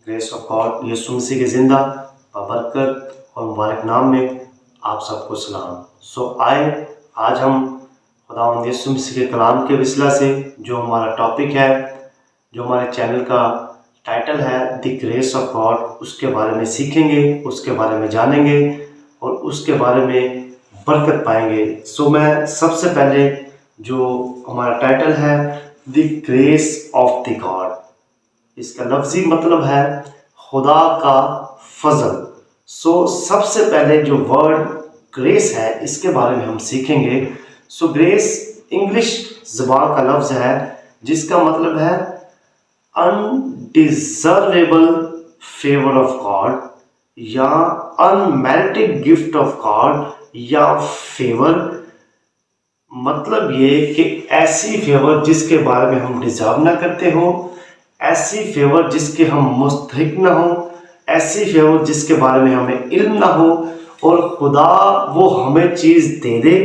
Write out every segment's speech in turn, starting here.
Grace of God यीशु मसीह के जिंदा बरकत और मुबारक नाम में आप सबको सलाम। आए आज हम खुदावंद यीशु मसीह के कलाम के वसीला से जो हमारा टॉपिक है, जो हमारे चैनल का टाइटल है द ग्रेस ऑफ गॉड, उसके बारे में सीखेंगे, उसके बारे में जानेंगे और उसके बारे में बरकत पाएंगे। मैं सबसे पहले जो हमारा टाइटल है the grace of the God, इसका लफ्जी मतलब है खुदा का फजल। सबसे पहले जो वर्ड ग्रेस है इसके बारे में हम सीखेंगे। ग्रेस इंग्लिश ज़बान का लफ्ज है जिसका मतलब है अनडिजर्वेबल फेवर ऑफ गॉड या अनमेरिटेड गिफ्ट ऑफ गॉड या फेवर। मतलब ये कि ऐसी फेवर जिसके बारे में हम डिजर्व ना करते हो, ऐसी फेवर जिसके हम मुस्तहिक ना हो, ऐसी फेवर जिसके बारे में हमें इल्म ना हो, और खुदा वो हमें चीज़ दे दे,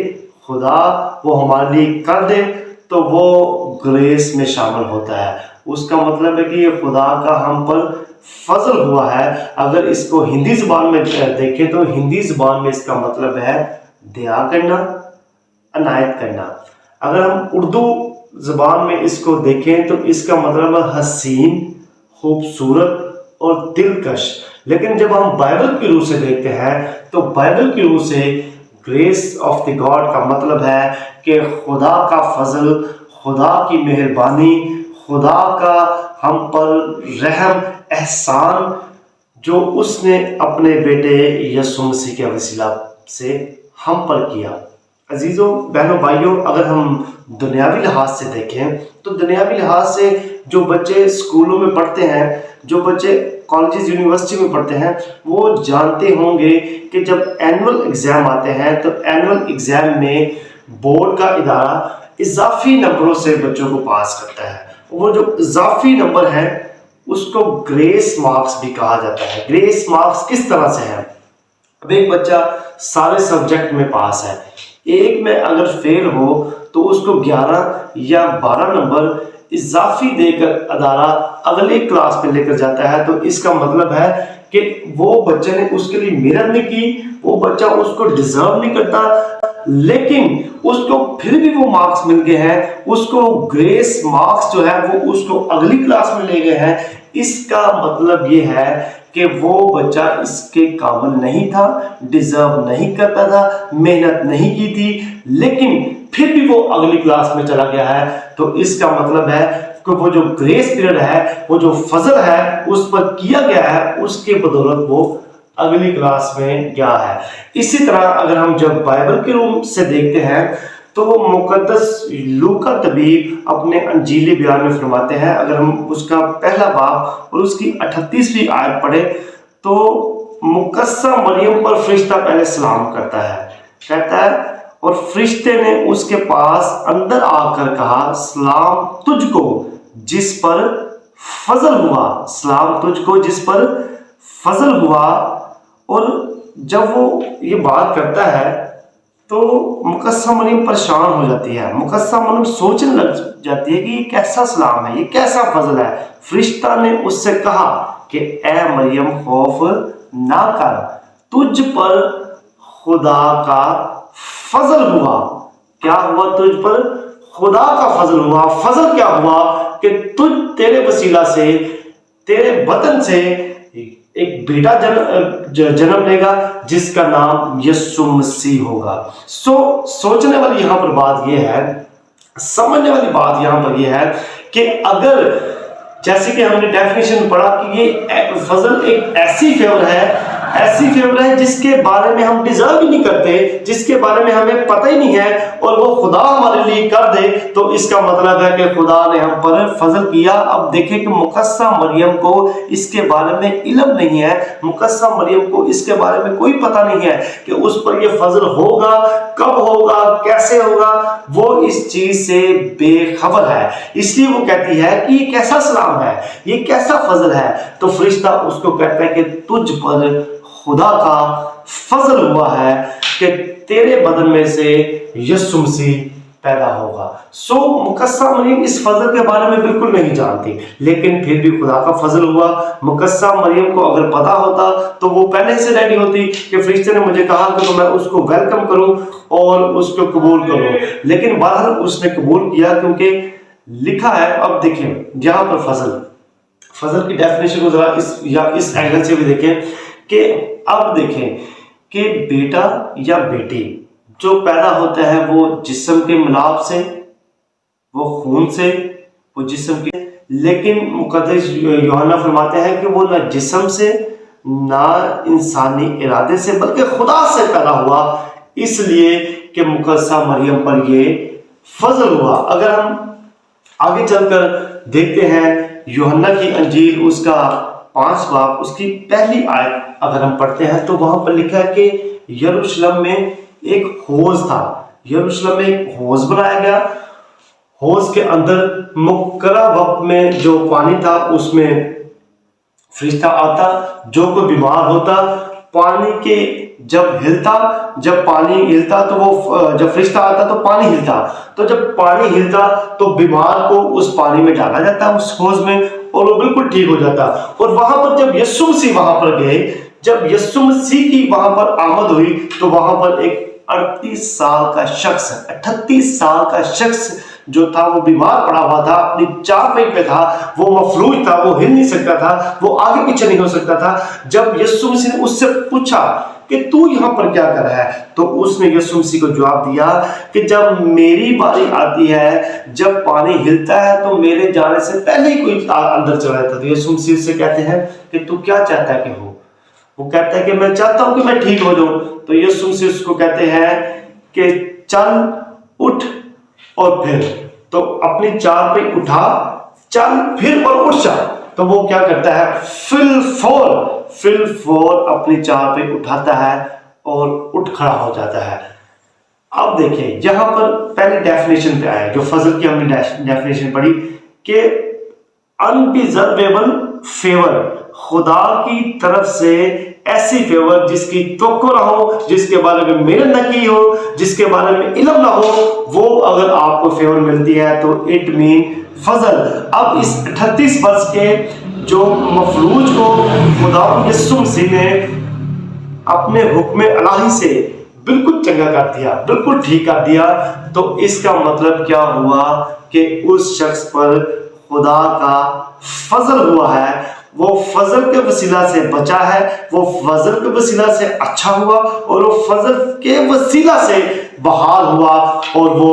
खुदा वो हमारे लिए कर दे, तो वो ग्रेस में शामिल होता है। उसका मतलब है कि ये खुदा का हम पर फजल हुआ है। अगर इसको हिंदी ज़बान में देखें तो हिंदी ज़बान में इसका मतलब है दया करना, अनायत करना। अगर हम उर्दू ज़बान में इसको देखें तो इसका मतलब है हसीन, खूबसूरत और दिलकश। लेकिन जब हम बाइबल की रूह से देखते हैं तो बाइबल की रूह से ग्रेस ऑफ द गॉड का मतलब है कि खुदा का फजल, खुदा की मेहरबानी, खुदा का हम पर रहम एहसान जो उसने अपने बेटे यीशु मसीह के वसीला से हम पर किया। अजीज़ों, बहनों, भाइयों, अगर हम दुनियावी लिहाज से देखें तो दुनियावी लिहाज से जो बच्चे स्कूलों में पढ़ते हैं, जो बच्चे कॉलेजेस यूनिवर्सिटी में पढ़ते हैं, वो जानते होंगे कि जब एनुअल एग्ज़ाम आते हैं तो एनुअल एग्ज़ाम में बोर्ड का इदारा इजाफी नंबरों से बच्चों को पास करता है। वो जो इजाफी नंबर है उसको ग्रेस मार्क्स भी कहा जाता है। ग्रेस मार्क्स किस तरह से है? अब एक बच्चा सारे सब्जेक्ट में पास है, एक में अगर फेल हो तो उसको 11 या 12 नंबर इजाफी देकर अदारा अगले क्लास में लेकर जाता है। तो इसका मतलब है कि वो बच्चे ने उसके लिए मेहनत नहीं की, वो बच्चा उसको डिजर्व नहीं करता, लेकिन उसको फिर भी वो मार्क्स मिल गए हैं, उसको ग्रेस मार्क्स जो है वो उसको अगली क्लास में ले गए हैं। इसका मतलब ये है कि वो बच्चा इसके काबिल नहीं था, डिजर्व नहीं करता था, मेहनत नहीं की थी, लेकिन फिर भी वो अगली क्लास में चला गया है। तो इसका मतलब है कि वो जो ग्रेस पीरियड है, वो जो फजल है उस पर किया गया है, उसके बदौलत वो अगली क्लास में गया है। इसी तरह अगर हम जब बाइबल के रूप से देखते हैं तो मुकद्दस लूका तबीब अपने अंजीली बयान में फरमाते हैं। अगर हम उसका पहला बाब और उसकी 38वीं आयत पढ़े तो मुकद्दसा मरियम पर फरिश्ता पहले सलाम करता है, कहता है, और फरिश्ते ने उसके पास अंदर आकर कहा, सलाम तुझको जिस पर फजल हुआ, सलाम तुझको जिस पर फजल हुआ। और जब वो ये बात करता है तो मुकद्दसा मरियम परेशान हो जाती है। मुकद्दसा मरियम सोचने लग जाती है कि ये कैसा सलाम है, ये कैसा फजल है। फरिश्ता ने उससे कहा कि ए मरियम खौफ ना कर, तुझ पर खुदा का फजल हुआ। क्या हुआ? तुझ पर खुदा का फजल हुआ। फजल क्या हुआ कि तेरे वसीला से, तेरे बदन से एक बेटा जन्म लेगा जिसका नाम यीशु मसीह होगा। सोचने वाली यहां पर बात यह है, समझने वाली बात यहां पर यह है कि अगर जैसे कि हमने डेफिनेशन पढ़ा कि ये फजल एक ऐसी फेवर है जिसके बारे में हम डिजर्व ही नहीं करते, जिसके बारे में हमें पता ही नहीं है, और वो खुदा हमारे लिए कर दे, तो इसका मतलब है कि खुदा ने हम पर फजल किया। अब देखें कि मुकद्दसा मरियम को इसके बारे में इल्म नहीं है, मुकद्दसा मरियम को इसके बारे में कोई पता नहीं है कि उस पर यह फजल होगा, कब होगा, कैसे होगा, वो इस चीज से बेखबर है। इसलिए वो कहती है कि ये कैसा सलाम है, ये कैसा फजल है। तो फरिश्ता उसको कहता है कि तुझ पर खुदा का फजल हुआ है कि तेरे बदन में से यीशु मसीह पैदा होगा। सो मुकस्सा मरियम इस फजल के बारे में बिल्कुल नहीं जानती, लेकिन फिर भी खुदा का फजल हुआ। मुकस्सा मरियम को अगर पता होता तो वो पहले से रेडी होती कि फरिश्ते ने मुझे कहा कि तो मैं उसको वेलकम करूं और उसको कबूल करूं, लेकिन बहरहाल उसने कबूल किया, क्योंकि लिखा है। अब देखें यहाँ पर फजल की डेफिनेशन को जरा इस एंगल से भी देखें कि अब देखें कि बेटा या बेटी जो पैदा होता है वो जिस्म के मिलाप से, वो खून से, वो जिस्म के, लेकिन मुकद्दस यूहन्ना फरमाते हैं कि वो ना जिस्म से ना इंसानी इरादे से बल्कि खुदा से पैदा हुआ, इसलिए कि मुकद्दसा मरियम पर ये फजल हुआ। अगर हम आगे चलकर देखते हैं यूहन्ना की अंजील उसका 5 बाब उसकी पहली आयत अगर हम पढ़ते हैं तो वहां पर लिखा है कि यरूशलेम में एक हौज था। यरूशलेम में एक हौज बनाया गया। हौज के अंदर मुकर्रा वक्त में जो पानी था उसमें फरिश्ता आता, जो कोई बीमार होता, पानी के जब पानी हिलता तो वो, जब फरिश्ता आता तो पानी हिलता, तो जब पानी हिलता तो बीमार को उस पानी में डाला जाता उस हौज में और वो बिल्कुल ठीक हो जाता। और वहां पर जब यीशु मसीह वहां पर गए, जब यीशु मसीह की वहां पर आमद हुई तो वहां पर एक 38 साल का शख्स, 38 साल का शख्स जो था वो बीमार पड़ा हुआ था, अपनी चारपाई पे था, वो मफलूज था, वो हिल नहीं सकता था, वो आगे पीछे नहीं हो सकता था। जब यीशु मसीह ने उससे पूछा कि तू यहाँ पर क्या कर रहा है, तो उसने यीशु मसीह को जवाब दिया कि जब मेरी बारी आती है, जब पानी हिलता है तो मेरे जाने से पहले ही कोई अंदर चला जाता। तो यीशु मसीह से कहते हैं कि तू क्या चाहता है कि हो? वो कहता है कि मैं चाहता हूं कि मैं ठीक हो जाऊं। तो यीशु मसीह उसको कहते हैं कि चल उठ और फिर, तो अपनी चारपाई उठा, चल फिर और उठ जा। तो वो क्या करता है, फिल फोर अपनी चारपाई उठाता है और उठ खड़ा हो जाता है। अब देखिए यहां पर पहले डेफिनेशन पे आया, जो फजल की हमने डेफिनेशन पढ़ी कि अनडिजर्वेबल फेवर, खुदा की तरफ से ऐसी फेवर जिसकी तवक्को ना हो, जिसके बारे में मेहनत न की हो, जिसके बारे में इल्म ना हो, वो अगर आपको फेवर मिलती है तो इट मीन फजल। अब इस 38 वर्ष के जो मफलूज को खुदा यीशु मसीह ने अपने हुक्म इलाही से बिल्कुल चंगा कर दिया, बिल्कुल ठीक कर दिया। तो इसका मतलब क्या हुआ कि उस शख्स पर खुदा का फजल हुआ है, वो फजल के वसीला से बचा है, वो फजल के वसीला से अच्छा हुआ और वो फजल के वसीला से बहाल हुआ। और वो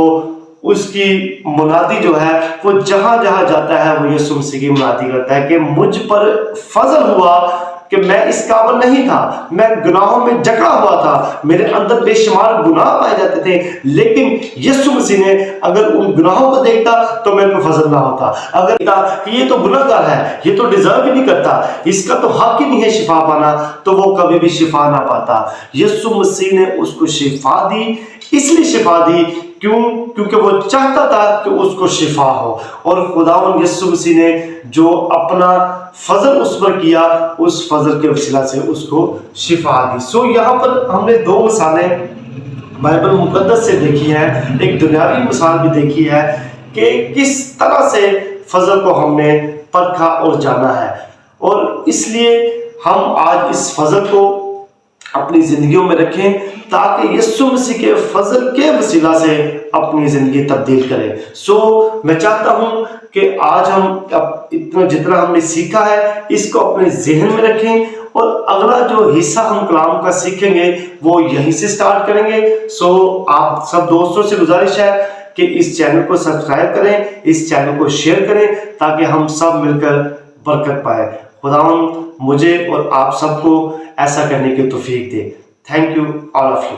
उसकी मुनादी जो है वो जहां जहां जाता है वो यीशु मसीह की मुनादी करता है कि मुझ पर फजल हुआ कि मैं इस काबिल नहीं था, मैं गुनाहों में जकड़ा हुआ था, मेरे अंदर बेशुमार गुनाह पाए जाते थे, लेकिन यीशु मसीह ने अगर उन गुनाहों को देखता तो मेरे को फजल ना होता। अगर कि ये तो गुनाहगार है, ये तो डिजर्व ही नहीं करता, इसका तो हक ही नहीं है शिफा पाना, तो वो कभी भी शिफा ना पाता। यीशु मसीह ने उसको शिफा दी, इसलिए शिफा दी क्योंकि वो चाहता था कि उसको शिफा हो। और खुदावंद यीशु मसीह ने जो अपना फजल उस पर किया, उस फजल के वसीला से उसको शिफा दी। सो यहाँ पर हमने 2 मिसालें बाइबल मुकद्दस से देखी है, एक दुनियावी मिसाल भी देखी है कि किस तरह से फजल को हमने परखा और जाना है। और इसलिए हम आज इस फजल को अपनी जिंदगियों में रखें ताकि यीशु मसीह के फजल के वसीला से अपनी जिंदगी तब्दील करें। सो मैं चाहता हूं कि आज हम इतना जितना हमने सीखा है इसको अपने जहन में रखें और अगला जो हिस्सा हम कलाम का सीखेंगे वो यहीं से स्टार्ट करेंगे। सो आप सब दोस्तों से गुजारिश है कि इस चैनल को सब्सक्राइब करें, इस चैनल को शेयर करें ताकि हम सब मिलकर बरकत पाए। खुदावंद मुझे और आप सबको ऐसा करने की तौफीक दे। Thank you all of you.